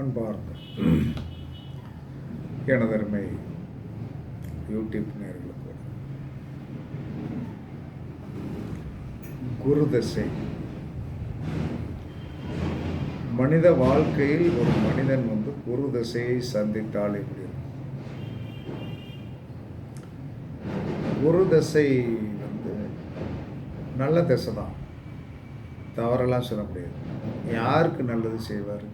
அன்பார்ந்த எனதருமை யூடியூப் நேயர்களுக்கு குரு தசை. மனித வாழ்க்கையில் ஒரு மனிதன் குரு தசையை சந்தித்தால் எப்படி இருக்கும்? குரு தசை நல்ல தசை தான், தவறெல்லாம் சொல்ல முடியாது. யாருக்கு நல்லது செய்வார்?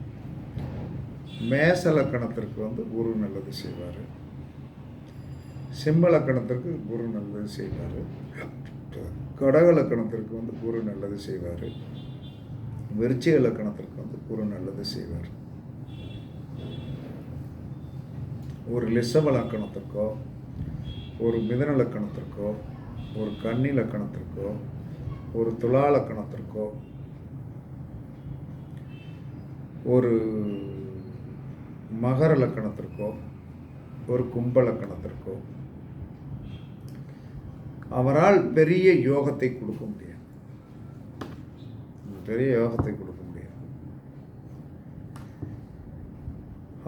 மேச லக்கணத்திற்கு குரு நல்லது செய்வார், சிம்ம லக்கணத்திற்கு குரு நல்லது செய்வார், கடக லக்கணத்திற்கு குரு நல்லது செய்வார், விருச்சிக லக்கணத்திற்கு குரு நல்லது செய்வார். ஒரு ரிஷப லக்கணத்திற்கோ, ஒரு மிதுன லக்கணத்திற்கோ, ஒரு கன்னி லக்கணத்திற்கோ, ஒரு துலா லக்கணத்திற்கோ, ஒரு மகர லக்கணத்திற்கோ, ஒரு கும்ப லக்கணத்திற்கோ அவரால் பெரிய யோகத்தை கொடுக்க முடியாது. பெரிய யோகத்தை கொடுக்க முடியாது.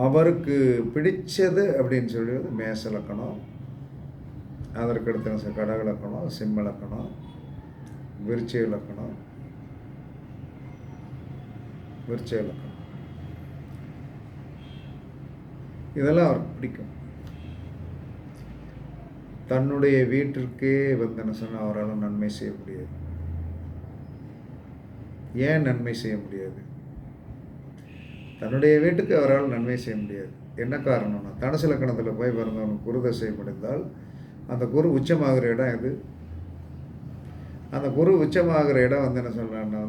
அவருக்கு பிடிச்சது அப்படின்னு சொல்லுவது மேச லக்கணம், அதற்கு அடுத்த கடக லக்கணம், சிம்ம லக்கணம், விருச்சிக லக்கணம், விருச்சிக லக்கணம். இதெல்லாம் அவருக்கு பிடிக்கும். தன்னுடைய வீட்டிற்கே என்ன சொன்னால் அவரால் நன்மை செய்ய முடியாது. ஏன் நன்மை செய்ய முடியாது? தன்னுடைய வீட்டுக்கு அவரால் நன்மை செய்ய முடியாது. என்ன காரணம்னா, தனுசு லக்கணத்தில் போய் பிறந்தவனுக்கு குரு தசை முடிந்தால் அந்த குரு உச்சமாகிற இடம் எது? அந்த குரு உச்சமாகிற இடம் என்ன சொல்கிறான்னா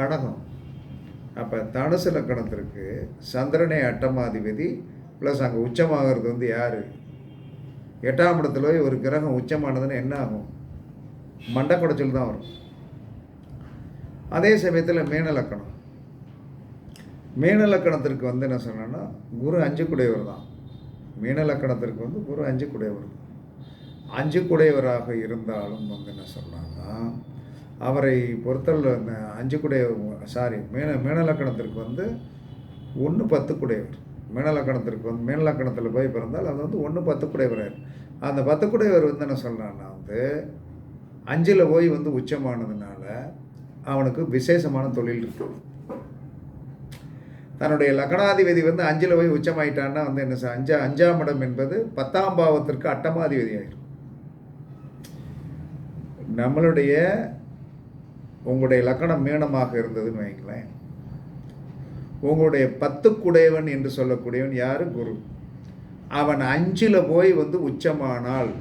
கடகம். அப்போ தனுசு லக்கணத்திற்கு சந்திரனை அட்டமாதிபதி ப்ளஸ் அங்கே உச்சமாகிறது யார்? 8ஆம் இடத்துல போய் ஒரு கிரகம் உச்சமானதுன்னு என்ன ஆகும்? மண்டை குடைச்சல் தான் வரும். அதே சமயத்தில் மீன லக்கணம், மீன லக்கணத்திற்கு என்ன சொன்னோன்னா குரு 5 குடையவர் தான். மீன லக்கணத்திற்கு குரு 5 குடையவர். 5 குடையவராக இருந்தாலும் என்ன சொன்னாங்கன்னா அவரை பொறுத்தவரை 5 குடையவர் மீன லக்கணத்திற்கு 1 10 குடையவர். மீன லக்கணத்திற்கு மீன லக்கணத்தில் போய் பிறந்தால் அது 1 10 குடையவர். அந்த 10 குடையவர் என்ன சொல்கிறான்னா 5ல் போய் உச்சமானதுனால அவனுக்கு விசேஷமான தொழில் இருக்கு. தன்னுடைய லக்கணாதிபதி 5ல் போய் உச்சமாயிட்டான்னா என்ன 5ஆம் இடம் என்பது 10ஆம் பாவத்திற்கு அட்டமாதிபதி ஆயிடும். உங்களுடைய லக்கணம் மீனமாக இருந்ததுன்னு வைங்களேன், உங்களுடைய 10 குடையவன் என்று சொல்லக்கூடியவன் யார்? குரு. அவன் 5ல் போய் உச்சமானால்,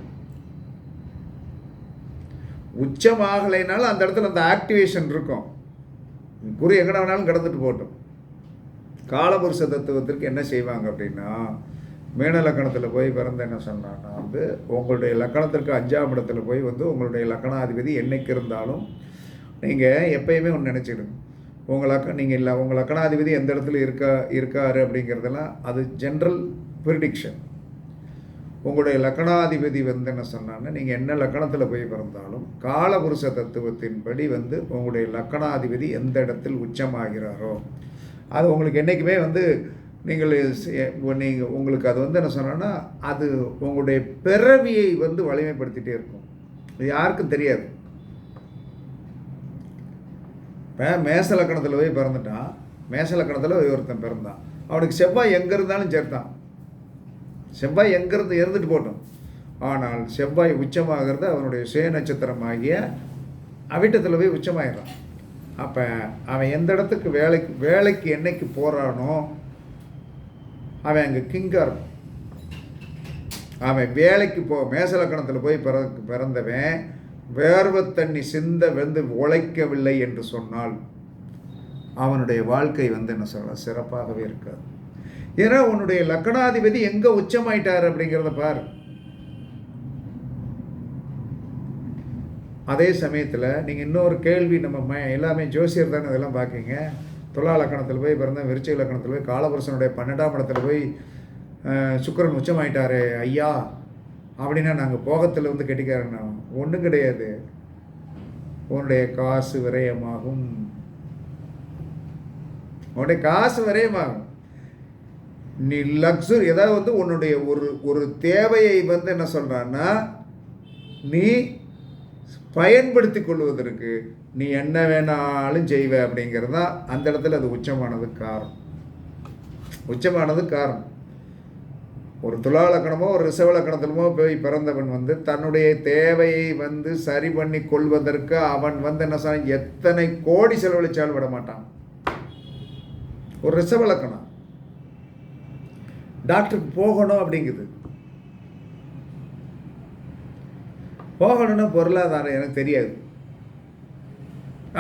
உச்சமாகலைனாலும் அந்த இடத்துல அந்த ஆக்டிவேஷன் இருக்கும். குரு எங்கட வேணாலும் கடந்துட்டு போட்டோம். காலபுருஷ தத்துவத்திற்கு என்ன செய்வாங்க அப்படின்னா, மீன லக்கணத்தில் போய் பிறந்த என்ன சொன்னான்னா உங்களுடைய லக்கணத்திற்கு 5ஆம் இடத்துல போய் உங்களுடைய லக்கணாதிபதி என்னைக்கு இருந்தாலும் நீங்கள் எப்பயுமே ஒன்று நினச்சிடுங்க, உங்கள் லக்கணாதிபதி எந்த இடத்துல இருக்காரு அப்படிங்கிறதெல்லாம் அது ஜென்ரல் ப்ரிடிக்ஷன். உங்களுடைய லக்கணாதிபதி என்ன சொன்னான்னா நீங்கள் என்ன லக்கணத்தில் போய் பிறந்தாலும் காலபுருஷ தத்துவத்தின்படி உங்களுடைய லக்கணாதிபதி எந்த இடத்தில் உச்சமாகிறாரோ அது உங்களுக்கு என்றைக்குமே நீங்கள் உங்களுக்கு அது என்ன சொன்னோன்னா அது உங்களுடைய பிறவியை வலிமைப்படுத்திகிட்டே இருக்கும். இது யாருக்கும் தெரியாது. இப்போ மேச லக்கணத்தில் போய் பிறந்துட்டான், மேச லக்கணத்தில் ஒருத்தன் பிறந்தான், அவனுக்கு செவ்வாய் எங்கே இருந்தாலும் சேர்த்தான். செவ்வாய் எங்கேருந்து இருந்துட்டு போட்டோம். ஆனால் செவ்வாய் உச்சமாகிறது அவனுடைய சுய நட்சத்திரமாகிய அவிட்டத்தில் போய் உச்சமாயிடறான். அப்போ அவன் எந்த இடத்துக்கு வேலைக்கு என்னைக்கு போகிறானோ அவன் அங்கே கிங்காக இருக்கும். அவன் வேலைக்கு மேச லக்கணத்தில் போய் பிறந்தவன் வேர்வை தண்ணி சிந்த உழைக்கவில்லை என்று சொன்னால் அவனுடைய வாழ்க்கை என்ன சொல்ல சிறப்பாகவே இருக்காது. ஏன்னா உன்னுடைய லக்கணாதிபதி எங்கே உச்சமாயிட்டார் அப்படிங்கிறத பார். அதே சமயத்தில் நீங்கள் இன்னொரு கேள்வி, நம்ம எல்லாமே ஜோசியர் தானே இதெல்லாம் பார்க்கிங்க. துலா லக்கணத்தில் போய் பிறந்த, விருச்சிக லக்கணத்தில் போய் காலபுருஷனுடைய 12ஆம் இடத்துல போய் சுக்கிரன் உச்சமாயிட்டாரு ஐயா அப்படின்னா நாங்கள் போகத்தில் கெட்டிக்காரண்ணா ஒன்றும் கிடையாது. உன்னுடைய காசு விரயமாகும். நீ லக்ஸுரி ஏதாவது வந்து உன்னுடைய ஒரு தேவையை வந்து என்ன சொல்கிறான்னா நீ பயன்படுத்தி கொள்வதற்கு நீ என்ன வேணாலும் செய்வ அப்படிங்கிறது தான் அந்த இடத்துல அது உச்சமானது காரணம். ஒரு துலாலக்கணமோ ஒரு ரிஷபலக்கணத்திலுமோ போய் பிறந்தவன் வந்து தன்னுடைய தேவையை வந்து சரி பண்ணி கொள்வதற்கு அவன் வந்து என்ன சொன்ன எத்தனை கோடி செலவழிச்சாலும் விட மாட்டான். ஒரு ரிஷபலக்கணம் டாக்டருக்கு போகணும் அப்படிங்குது, போகணும்னா பொருளாதாரம் எனக்கு தெரியாது,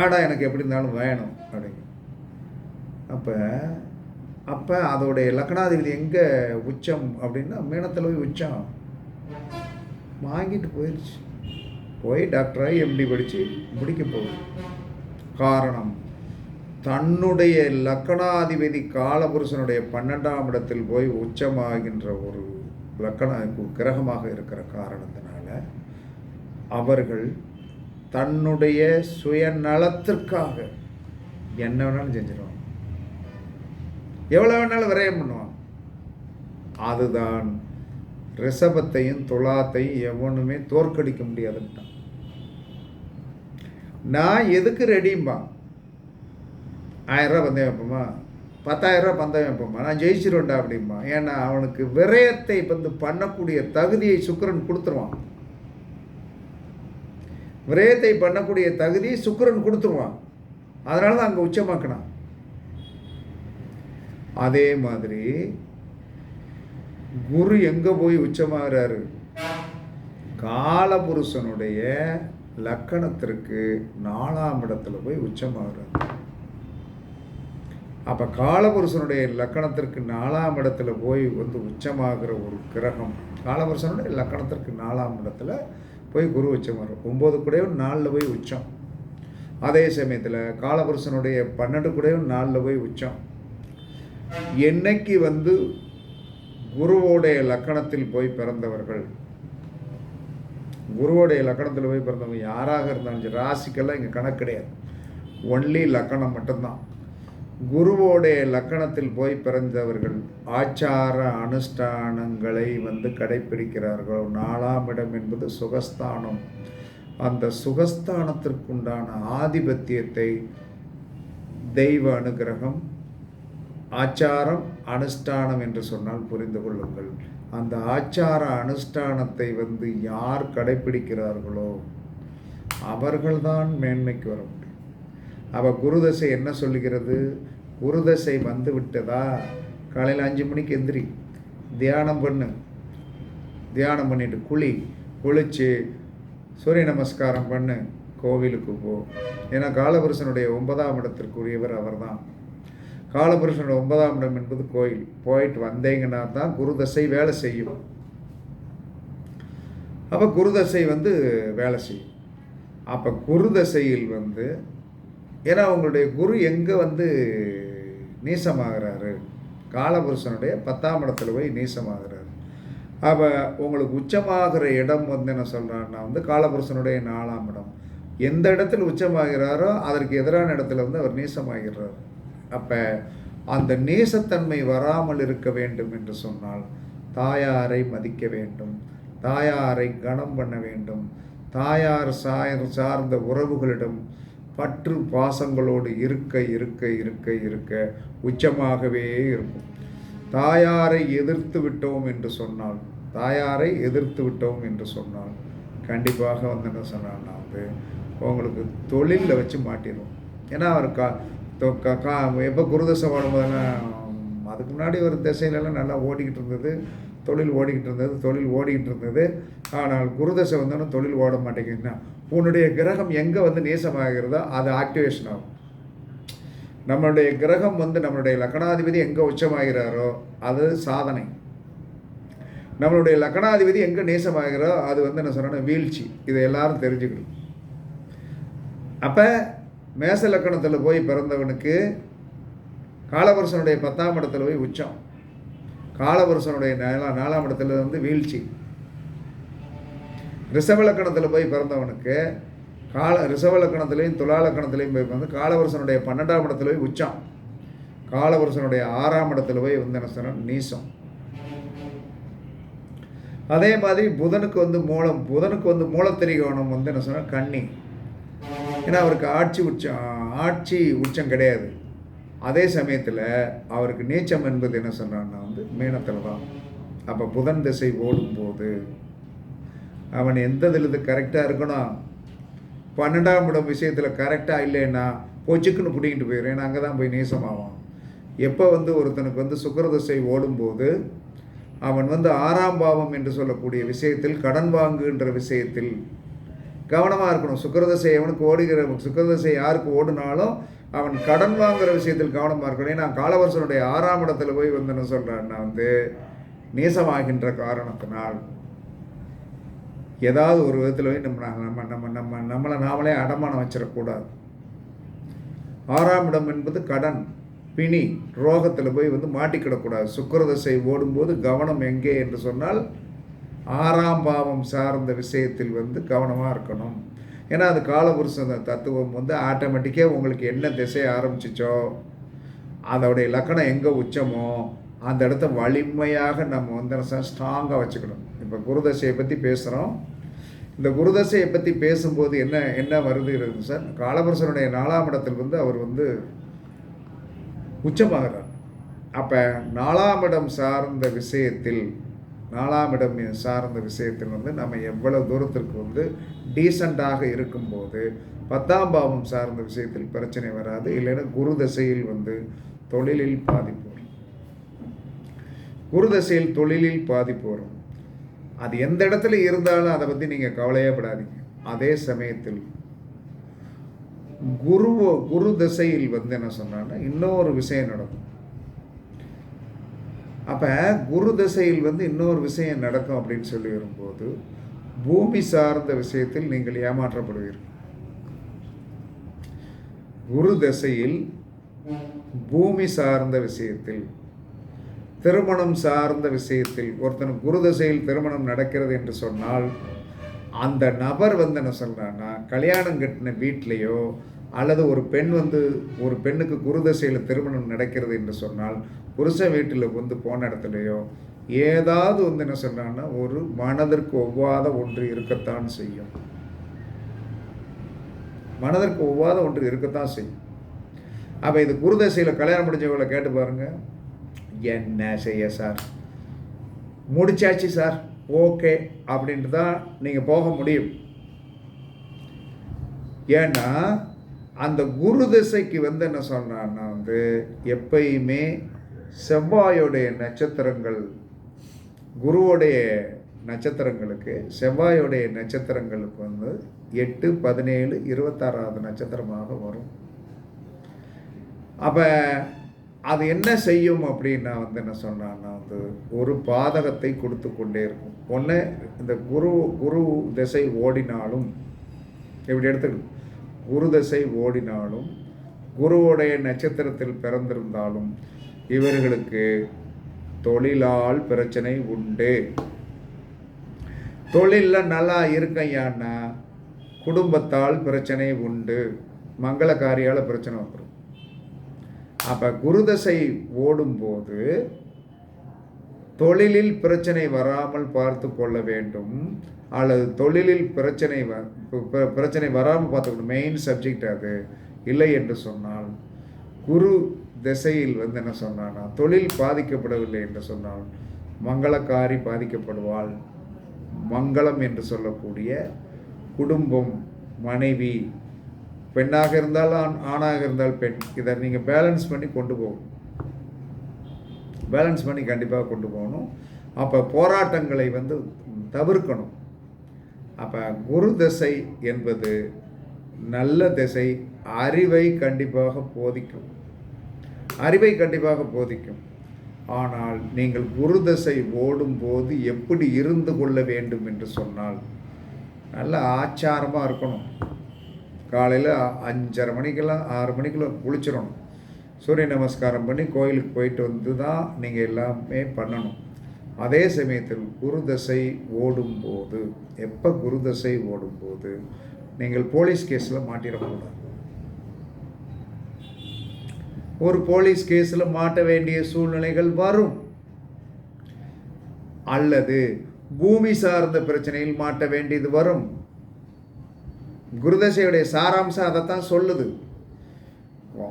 ஆனால் எனக்கு எப்படி இருந்தாலும் வேணும் அப்படிங்க. அப்போ அதோடைய லக்னாதிபதி எங்கே உச்சம் அப்படின்னா மீனத்தில் போய் உச்சம் வாங்கிட்டு போயிடுச்சு. போய் டாக்டராகி எம்டி படித்து முடிக்க போகுது. காரணம் தன்னுடைய லக்னாதிபதி காலபுருஷனுடைய 12ஆம் இடத்தில் போய் உச்சமாகின்ற ஒரு கிரகமாக இருக்கிற காரணத்தினால அவர்கள் தன்னுடைய சுயநலத்திற்காக என்ன வேணாலும் செஞ்சிருவாங்க, எவ்வளோ வேணாலும் விரயம் பண்ணுவாங்க. அதுதான் ரிஷபத்தையும் துலாத்தையும் எவனுமே தோற்கடிக்க முடியாதுன்ட்டான். நான் எதுக்கு ரெடிம்பா, 1000 ரூபா பந்தயம் வைப்போமா, 10,000 ரூபா பந்தயம் வைப்போமா, நான் ஜெயிச்சிருவேன்டா அப்படிம்பா. ஏன்னா அவனுக்கு விரயத்தை வந்து பண்ணக்கூடிய தகுதியை சுக்கிரன் கொடுத்துருவான். விரயத்தை பண்ணக்கூடிய தகுதியை சுக்கிரன் கொடுத்துருவான். அதனால தான் அங்கே உச்சமாக்கினான். அதே மாதிரி குரு எங்கே போய் உச்சமாகிறாரு, காலபுருஷனுடைய லக்கணத்திற்கு 4ஆம் இடத்துல போய் உச்சமாகிறாரு. அப்போ காலபுருஷனுடைய லக்கணத்திற்கு 4ஆம் இடத்துல போய் வந்து உச்சமாகிற ஒரு கிரகம், காலபுருஷனுடைய லக்கணத்திற்கு 4ஆம் இடத்துல போய் குரு உச்சமாகிற 9 கூடயும் 4ல் போய் உச்சம். அதே சமயத்தில் காலபுருஷனுடைய 12 கூடயும் 4ல் போய் உச்சம். என்னைக்கு வந்து குருவோடைய லக்கணத்தில் போய் பிறந்தவர்கள், குருவோடைய லக்கணத்தில் போய் பிறந்தவங்க யாராக இருந்தாலும் ராசிக்கெல்லாம் இங்கே கணக்கு கிடையாது, ஒன்லி லக்கணம் மட்டும்தான். குருவோடைய லக்கணத்தில் போய் பிறந்தவர்கள் ஆச்சார அனுஷ்டானங்களை வந்து கடைப்பிடிக்கிறார்கள். 4ஆம் இடம் என்பது சுகஸ்தானம். அந்த சுகஸ்தானத்திற்குண்டான ஆதிபத்தியத்தை தெய்வ அனுகிரகம், ஆச்சாரம் அனுஷ்டானம் என்று சொன்னால் புரிந்து கொள்ளுங்கள். அந்த ஆச்சார அனுஷ்டானத்தை வந்து யார் கடைப்பிடிக்கிறார்களோ அவர்கள்தான் மேன்மைக்கு வர முடியும். அவள் குருதசை என்ன சொல்லுகிறது, குருதசை வந்து விட்டதா, காலையில் 5 மணிக்கு எந்திரி, தியானம் பண்ணு, தியானம் பண்ணிட்டு குளிச்சு சூரிய நமஸ்காரம் பண்ணு, கோவிலுக்கு போ. ஏன்னா காலபுருஷனுடைய 9ஆம் இடத்திற்குரியவர் அவர் தான். காலபுருஷனுடைய 9ஆம் இடம் என்பது கோயில். போயிட்டு வந்தீங்கன்னா தான் குருதசை வேலை செய்யும். அப்போ குருதசை வந்து வேலை செய்யும். அப்போ குருதசையில் வந்து ஏன்னா உங்களுடைய குரு எங்கே வந்து நீசமாகிறாரு, காலபுருஷனுடைய 10ஆம் இடத்துல போய் நீசமாகிறாரு. அப்போ உங்களுக்கு உச்சமாகிற இடம் வந்து என்ன சொல்கிறான்னா வந்து காலபுருஷனுடைய 4ஆம் இடம். எந்த இடத்துல உச்சமாகிறாரோ அதற்கு எதிரான இடத்துல வந்து அவர் நீசமாகிறார். அப்போ அந்த நீசத்தன்மை வராமல் இருக்க வேண்டும் என்று சொன்னால் தாயாரை மதிக்க வேண்டும், தாயாரை கனம் பண்ண வேண்டும், தாயார் சார்ந்த உறவுகளிடம் பற்று பாசங்களோடு இருக்க இருக்க இருக்க இருக்க உச்சமாகவே இருக்கும். தாயாரை எதிர்த்து விட்டோம் என்று சொன்னால் கண்டிப்பாக வந்து என்ன சொன்னான்னா வந்து உங்களுக்கு தொழிலில் வச்சு மாட்டிடும். ஏன்னா அவர் எப்போ குருதசை வாடும்போதுனா அதுக்கு முன்னாடி ஒரு திசையிலலாம் நல்லா தொழில் ஓடிக்கிட்டு இருந்தது. ஆனால் குருதசை வந்தோன்னா தொழில் ஓட மாட்டேங்குதுன்னா உன்னுடைய கிரகம் எங்கே வந்து நேசமாகிறதோ அது ஆக்டிவேஷன் ஆகும். நம்மளுடைய கிரகம் வந்து நம்மளுடைய லக்னாதிபதி எங்கே உச்சமாகிறாரோ அது சாதனை. நம்மளுடைய லக்னாதிபதி எங்கே நேசமாகிறோ அது வந்து என்ன சொன்னா வீழ்ச்சி. இதை எல்லாரும் தெரிஞ்சுக்கணும். அப்போ மேச லக்கணத்தில் போய் பிறந்தவனுக்கு காலபுருஷனுடைய 10ஆம் இடத்துல போய் உச்சம், காலபுருஷனுடைய 4ஆம் இடத்துல வந்து வீழ்ச்சி. ரிஷபலக்கணத்தில் போய் பிறந்தவனுக்கு ரிஷபலக்கணத்திலையும் துலாலக்கணத்திலையும் போய் வந்து காலபுருஷனுடைய 12ஆம் இடத்துல போய் உச்சம், காலபுருஷனுடைய 6ஆம் இடத்துல போய் வந்து என்ன சொன்னால் நீசம். அதே மாதிரி புதனுக்கு வந்து மூலத்திரிகோணம் வந்து என்ன சொன்னால் கன்னி. ஏன்னா அவருக்கு ஆட்சி உச்சம் கிடையாது. அதே சமயத்தில் அவருக்கு நீச்சம் என்பது என்ன சொன்னான்னா வந்து மீனத்தில் தான். அப்போ புதன் திசை ஓடும்போது அவன் எந்த இதில் கரெக்டாக இருக்கணும். 12ஆம் இடம் விஷயத்தில் கரெக்டாக இல்லைன்னா பொச்சுக்குன்னு பிடிக்கிட்டு போயிடும். ஏன்னா அங்கே தான் போய் நீசமாவான். எப்போ வந்து ஒருத்தனுக்கு வந்து சுக்கிரதசை ஓடும்போது அவன் வந்து 6ஆம் பாவம் என்று சொல்லக்கூடிய விஷயத்தில் கடன் வாங்குகின்ற விஷயத்தில் கவனமாக இருக்கணும். சுக்கிரதசை சுக்கிரதசை யாருக்கு ஓடினாலும் அவன் கடன் வாங்குகிற விஷயத்தில் கவனமாக இருக்கணும். ஏன்னா காலவர்ஷனுடைய 6ஆம் இடத்துல போய் வந்து என்ன சொல்கிறான்னா வந்து நீசமாகின்ற காரணத்தினால் ஏதாவது ஒரு விதத்தில் போய் நம்மளை நாமளே அடமானம் வச்சிடக்கூடாது. 6ஆம் இடம் என்பது கடன், பிணி, ரோகத்தில் போய் வந்து மாட்டிக்கிடக்கூடாது. சுக்கிரதசை ஓடும்போது கவனம் எங்கே என்று சொன்னால் 6ஆம் பாவம் சார்ந்த விஷயத்தில் வந்து கவனமாக இருக்கணும். ஏன்னா அது காலபுருஷ தத்துவம் வந்து ஆட்டோமேட்டிக்காக உங்களுக்கு என்ன திசை ஆரம்பிச்சிச்சோ அதோடைய லக்கணம் எங்கே உச்சமோ அந்த இடத்த வலிமையாக நம்ம வந்து ஸ்ட்ராங்காக வச்சுக்கணும். இப்போ குருதசையை பற்றி பேசுகிறோம். இந்த குருதசையை பற்றி பேசும்போது என்ன வருதுகிறது சார், காலபுருஷனுடைய 4ஆம் இடத்தில் வந்து அவர் வந்து உச்சமாகிறார். அப்போ 4ஆம் இடம் சார்ந்த விஷயத்தில் வந்து நம்ம எவ்வளவு தூரத்திற்கு வந்து டீசெண்டாக இருக்கும்போது 10ஆம் பாவம் சார்ந்த விஷயத்தில் பிரச்சனை வராது. இல்லைன்னா குரு தசையில் வந்து தொழிலில் பாதிப்பு வரும். குரு தசையில் தொழிலில் பாதிப்பு வரும். அது எந்த இடத்துல இருந்தாலும் அதை பற்றி நீங்கள் கவலையே படாதீங்க. அதே சமயத்தில் குரு தசையில் வந்து என்ன சொன்னான்னா இன்னொரு விஷயம் நடக்கும். அப்போ குரு தசையில் வந்து இன்னொரு விஷயம் நடக்கும் அப்படின்னு சொல்லி வரும்போது பூமி சார்ந்த விஷயத்தில் நீங்கள் ஏமாற்றப்படுவீர்கள். குரு தசையில் பூமி சார்ந்த விஷயத்தில், திருமணம் சார்ந்த விஷயத்தில் ஒருத்தனுக்கு குரு தசையில் திருமணம் நடக்கிறது என்று சொன்னால் அந்த நபர் வந்து என்ன சொல்கிறான்னா கல்யாணம் கட்டின வீட்லேயோ அல்லது ஒரு பெண்ணுக்கு குரு தசையில் திருமணம் நடக்கிறது என்று சொன்னால் புருஷன் வீட்டில் வந்து போன இடத்துலையோ ஏதாவது வந்து என்ன சொல்கிறான்னா ஒரு மனதிற்கு ஒவ்வாத ஒன்று இருக்கத்தான் செய்யும். அப்போ இது குரு தசையில் கல்யாணம் முடிஞ்சவங்களை கேட்டு பாருங்க, என்ன செய்ய சார், முடிச்சாச்சு சார், ஓகே அப்படின்ட்டு தான் நீங்கள் போக முடியும். ஏன்னா அந்த குரு திசைக்கு வந்து என்ன சொல்கிறான்னா வந்து எப்பயுமே செவ்வாயோடைய நட்சத்திரங்கள், குருவோடைய நட்சத்திரங்களுக்கு செவ்வாயோடைய நட்சத்திரங்களுக்கு வந்து 8, 17, 26வது நட்சத்திரமாக வரும். அப்போ அது என்ன செய்யும் அப்படின்னா வந்து என்ன சொன்னான்னா வந்து ஒரு பாதகத்தை கொடுத்து கொண்டே இருக்கும். ஒன்று இந்த குரு திசை ஓடினாலும் இப்படி எடுத்துக்கணும், குரு திசை ஓடினாலும் குருவுடைய நட்சத்திரத்தில் பிறந்திருந்தாலும் இவர்களுக்கு தொழிலால் பிரச்சனை உண்டு. தொழிலில் நல்லா இருக்கையான்னா குடும்பத்தால் பிரச்சனை உண்டு, மங்கள காரியால் பிரச்சனை வந்துடும். அப்போ குருதசை ஓடும்போது தொழிலில் பிரச்சனை வராமல் பார்த்து கொள்ள வேண்டும். அல்லது தொழிலில் பிரச்சனை வராமல் பார்த்துக்கணும், மெயின் சப்ஜெக்ட் அது. இல்லை என்று சொன்னால் குரு திசையில் வந்து என்ன சொன்னான்னா தொழில் பாதிக்கப்படவில்லை என்று சொன்னால் மங்களக்காரி பாதிக்கப்படுவாள். மங்களம் என்று சொல்லக்கூடிய குடும்பம், மனைவி, பெண்ணாக இருந்தால் ஆணாக இருந்தால் பெண், இதை நீங்கள் பேலன்ஸ் பண்ணி கொண்டு போகணும். கண்டிப்பாக கொண்டு போகணும். அப்போ போராட்டங்களை வந்து தவிர்க்கணும். அப்போ குரு திசை என்பது நல்ல திசை, அறிவை கண்டிப்பாக போதிக்கும். ஆனால் நீங்கள் குரு திசை ஓடும்போது எப்படி இருந்து கொள்ள வேண்டும் என்று சொன்னால் நல்ல ஆச்சாரமாக இருக்கணும். காலையில் 5:30 மணிக்கெல்லாம் 6 மணிக்கெல்லாம் குளிச்சிடணும். சூரிய நமஸ்காரம் பண்ணி கோயிலுக்கு போயிட்டு வந்து தான் நீங்கள் எல்லாமே பண்ணணும். அதே சமயத்தில் குரு தசை ஓடும்போது, எப்போ குரு தசை ஓடும்போது நீங்கள் போலீஸ் கேஸில் மாட்டிடக்கூடாது. ஒரு போலீஸ் கேஸில் மாட்ட வேண்டிய சூழ்நிலைகள் வரும், அல்லது பூமி சார்ந்த பிரச்சனையில் மாட்ட வேண்டியது வரும். குருதசையுடைய சாராம்சம் அதைத்தான் சொல்லுது.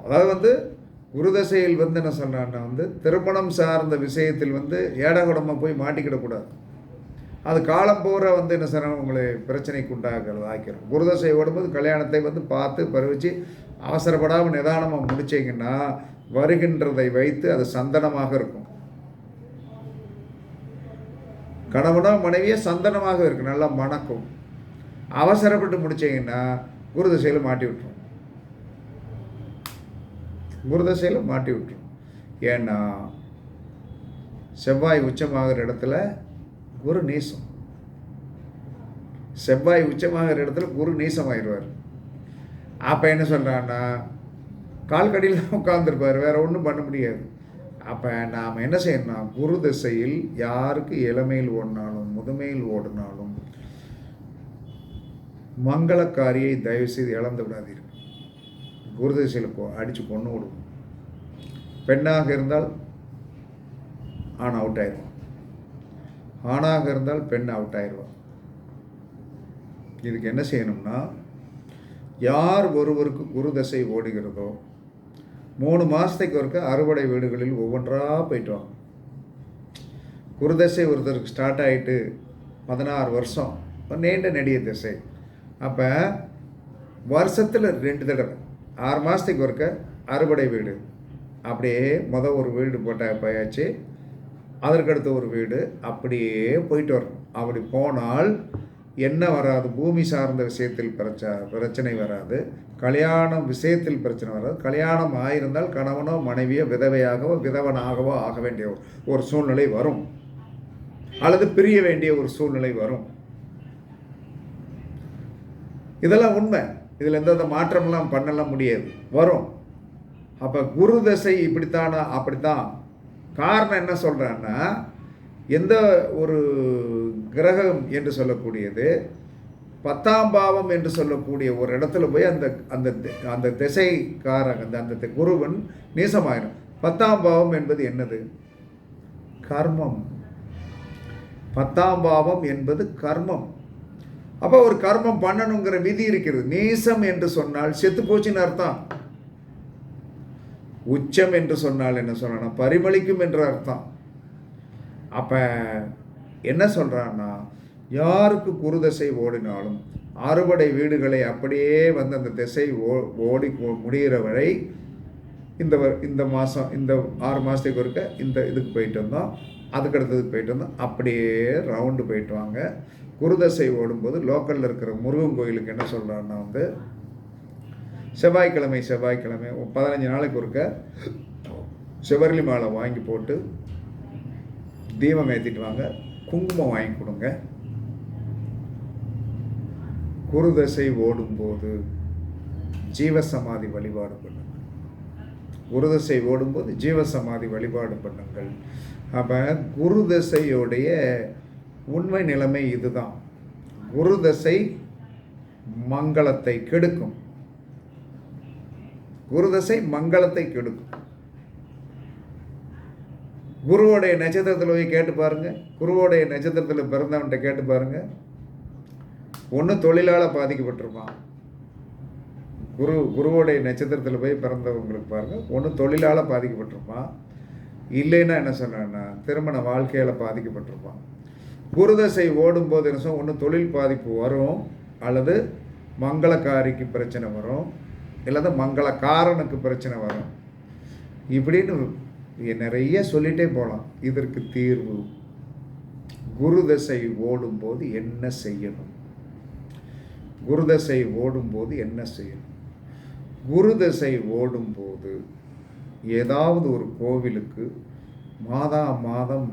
அதாவது குருதசையில் என்ன சொன்னான்னா திருமணம் சார்ந்த விஷயத்தில் ஏடகுடமாக போய் மாட்டிக்கிடக்கூடாது. அது காலம் பூரா என்ன சொன்னால் உங்களை பிரச்சனைக்கு உண்டாகிறது ஆக்கிறோம். குருதசை ஓடும்போது கல்யாணத்தை பார்த்து பருவிச்சு அவசரப்படாமல் நிதானமாக முடிச்சிங்கன்னா வருகின்றதை வைத்து அது சந்தனமாக இருக்கும். கணவனோ மனைவியே சந்தனமாக இருக்கும், நல்லா மணக்கும். அவசரப்பட்டு முடிச்சிங்கன்னா குருதசையில் மாட்டி விட்டுரும். குருதசையில் மாட்டி விட்டுரும். ஏன்னா செவ்வாய் உச்சமாகிற இடத்துல குரு நீசம். செவ்வாய் உச்சமாகிற இடத்துல குரு நீசமாகிடுவார். அப்போ என்ன சொல்கிறான்னா கால்கடியில் உட்காந்துருப்பார், வேற ஒன்றும் பண்ண முடியாது. அப்போ நாம் என்ன செய்யணும்னா குரு திசையில் யாருக்கு இளமையில் ஓடினாலும் முதுமையில் ஓடினாலும் மங்களக்காரியை தயவுசெய்து இழந்து விடாதீர்கள். குரு திசையில் அடித்து கொண்டு விடுவோம். பெண்ணாக இருந்தால் ஆண் அவுட் ஆயிடுவான், ஆணாக இருந்தால் பெண் அவுட் ஆயிடுவான். இதுக்கு என்ன செய்யணும்னா யார் ஒருவருக்கு குரு தசை ஓடுகிறதோ 3 மாதத்துக்கு ஒருக்க அறுவடை வீடுகளில் ஒவ்வொன்றாக போயிட்டு வாங்க. குருதசை ஒருத்தருக்கு ஸ்டார்ட் ஆகிட்டு 16 வருஷம், நீண்ட நெடிய திசை. அப்போ வருஷத்தில் 2 தடவை 6 மாதத்துக்கு ஒருக்க அறுவடை வீடு. அப்படியே ஒரு வீடு போயாச்சு, அதற்கடுத்த ஒரு வீடு, அப்படியே போயிட்டு வரணும். அப்படி போனால் என்ன வராது, பூமி சார்ந்த விஷயத்தில் பிரச்சனை வராது, கல்யாணம் விஷயத்தில் பிரச்சனை வராது. கல்யாணம் ஆயிருந்தால் கணவனோ மனைவியோ விதவையாகவோ விதவனாகவோ ஆக வேண்டிய ஒரு சூழ்நிலை வரும், அல்லது பிரிய வேண்டிய ஒரு சூழ்நிலை வரும். இதெல்லாம் உண்மை. இதில் எந்த மாற்றமெல்லாம் பண்ணலாம் முடியாது, வரும். அப்போ குரு தசை இப்படித்தானா? அப்படித்தான். காரணம் என்ன சொல்கிறான்னா, எந்த ஒரு கிரகம் என்று சொல்லக்கூடியது 10ஆம் பாவம் என்று சொல்லக்கூடிய ஒரு இடத்துல போய் அந்த அந்த அந்த திசைக்காரங்க அந்த குருவன் நீசமாயிடும். 10ஆம் பாவம் என்பது என்னது? கர்மம். 10ஆம் பாவம் என்பது கர்மம். அப்போ ஒரு கர்மம் பண்ணணுங்கிற விதி இருக்கிறது. நீசம் என்று சொன்னால் செத்து போச்சுன்னு அர்த்தம். உச்சம் என்று சொன்னால் என்ன சொல்லணும்? பரிமளிக்கும் என்று அர்த்தம். அப்போ என்ன சொல்கிறான்னா, யாருக்கு குருதசை ஓடினாலும் அறுபடை வீடுகளை அப்படியே அந்த திசை ஓடி முடிகிற வரை இந்த மாதம் இந்த 6 மாதத்துக்கு ஒருக்க இந்த இதுக்கு போயிட்டு வந்தோம், அதுக்கு அடுத்ததுக்கு போயிட்டு வந்தோம், அப்படியே ரவுண்டு போயிட்டு வாங்க. குருதசை ஓடும்போது லோக்கலில் இருக்கிற முருகன் கோயிலுக்கு என்ன சொல்கிறான்னா செவ்வாய்க்கிழமை 15 நாளைக்கு ஒருக்க செவரளி மாலை வாங்கி போட்டு தீபம் ஏற்றிட்டு வாங்க, குங்குமம் வாங்கி கொடுங்க. குருதசை ஓடும்போது ஜீவசமாதி வழிபாடு பண்ணுங்கள். குருதசை ஓடும்போது ஜீவசமாதி வழிபாடு பண்ணுங்கள். அப்போ குருதசையோடைய உண்மை நிலைமை இதுதான். குருதசை மங்களத்தை கெடுக்கும். குருதசை மங்களத்தை கெடுக்கும். குருவோடைய நட்சத்திரத்தில் போய் கேட்டு பாருங்க, குருவோடைய நட்சத்திரத்தில் பிறந்தவன்கிட்ட கேட்டு பாருங்க, ஒன்று தொழிலால் பாதிக்கப்பட்டிருப்பான். குருவோடைய நட்சத்திரத்தில் போய் பிறந்தவங்களுக்கு பாருங்க, ஒன்று தொழிலால் பாதிக்கப்பட்டிருப்பான், இல்லைன்னா என்ன சொன்னா திருமண வாழ்க்கையால் பாதிக்கப்பட்டிருப்பான். குருதசை ஓடும்போது என்ன சொன்னால் ஒன்று தொழில் பாதிப்பு வரும், அல்லது மங்களக்காரிக்கு பிரச்சனை வரும், இல்லாத மங்களக்காரனுக்கு பிரச்சனை வரும். இப்படின்னு நிறைய சொல்லிட்டே போகலாம். இதற்கு தீர்வு குருதசை ஓடும்போது என்ன செய்யணும்? குருதசை ஓடும்போது என்ன செய்யணும்? குருதசை ஓடும்போது ஏதாவது ஒரு கோவிலுக்கு மாதா மாதம்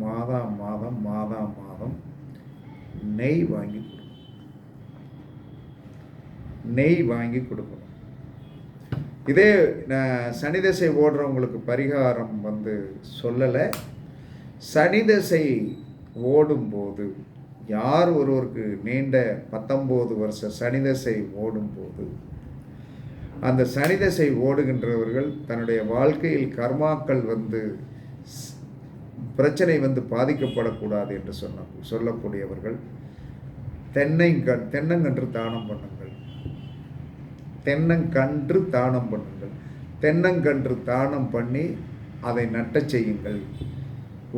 நெய் வாங்கி கொடுக்கணும். இதே சனி தசை ஓடுறவங்களுக்கு பரிகாரம் சொல்லலை. சனி தசை ஓடும்போது யார் ஒருவருக்கு நீண்ட 19 வருஷ சனி தசை ஓடும்போது அந்த சனி திசை ஓடுகின்றவர்கள் தன்னுடைய வாழ்க்கையில் கர்மாக்கள் வந்து பிரச்சனை வந்து பாதிக்கப்படக்கூடாது என்று சொல்லக்கூடியவர்கள் தென்னங்கன்று தானம் பண்ணுங்கள். தென்னங்கன்று தானம் பண்ணுங்கள். தென்னங்கன்று தானம் பண்ணி அதை நட்டச் செய்யுங்கள்.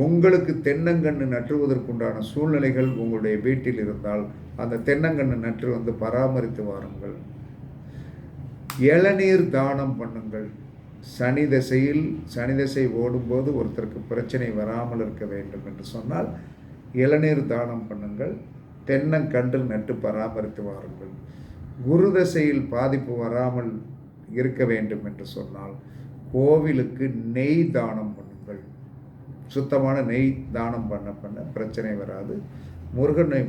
உங்களுக்கு தென்னங்கன்று நட்டுவதற்குண்டான சூழ்நிலைகள் உங்களுடைய வீட்டில் இருந்தால் அந்த தென்னங்கன்று நட்டு வந்து பராமரித்து வாருங்கள். இளநீர் தானம் பண்ணுங்கள். சனி திசை ஓடும்போது ஒருத்தருக்கு பிரச்சனை வராமல் இருக்க வேண்டும் என்று சொன்னால் இளநீர் தானம் பண்ணுங்கள். தென்னங்கன்று நட்டு பராமரித்து வாருங்கள். குரு திசையில் பாதிப்பு வராமல் இருக்க வேண்டும் என்று சொன்னால் கோவிலுக்கு நெய் தானம் பண்ணுங்கள். சுத்தமான நெய் தானம் பண்ண பிரச்சனை வராது.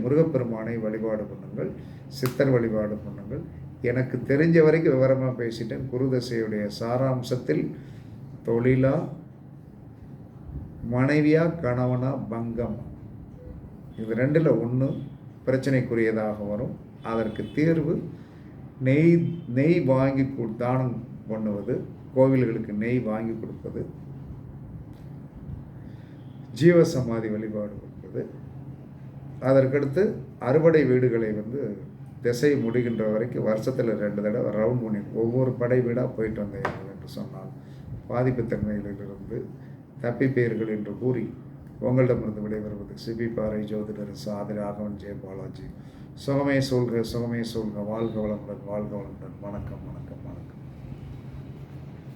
முருகப்பெருமானை வழிபாடு பண்ணுங்கள். சித்தர் வழிபாடு பண்ணுங்கள். எனக்கு தெரிஞ்ச வரைக்கும் விவரமாக பேசிட்டேன். குரு தசையுடைய சாராம்சத்தில் தொழிலா, மனைவியா, கணவனா, பங்கம், இது ரெண்டில் ஒன்று பிரச்சனைக்குரியதாக வரும். அதற்கு தீர்வு நெய் வாங்கி தானம் பண்ணுவது, கோவில்களுக்கு நெய் வாங்கி கொடுப்பது, ஜீவசமாதி வழிபாடு கொடுப்பது. அதற்கடுத்து அறுபடை வீடுகளை வந்து திசை முடிகின்ற வரைக்கும் வருஷத்தில் 2 தடவை ரவுண்ட் பண்ணி ஒவ்வொரு படை வீடாக போயிட்டு வந்தீர்கள் என்று சொன்னால் பாதிப்பு தன்மைகளிலிருந்து தப்பிப்பெயர்கள் என்று கூறி உங்களிடமிருந்து விடைபெறுவது சிபி பாறை ஜோதிடர் சாதி ராகவன் ஜெயபாலாஜி. சுகமே சொல்க, சுகமே சொல்க. வாழ்க வளமுடன், வாழ்க வளமுடன். வணக்கம், வணக்கம், வணக்கம்.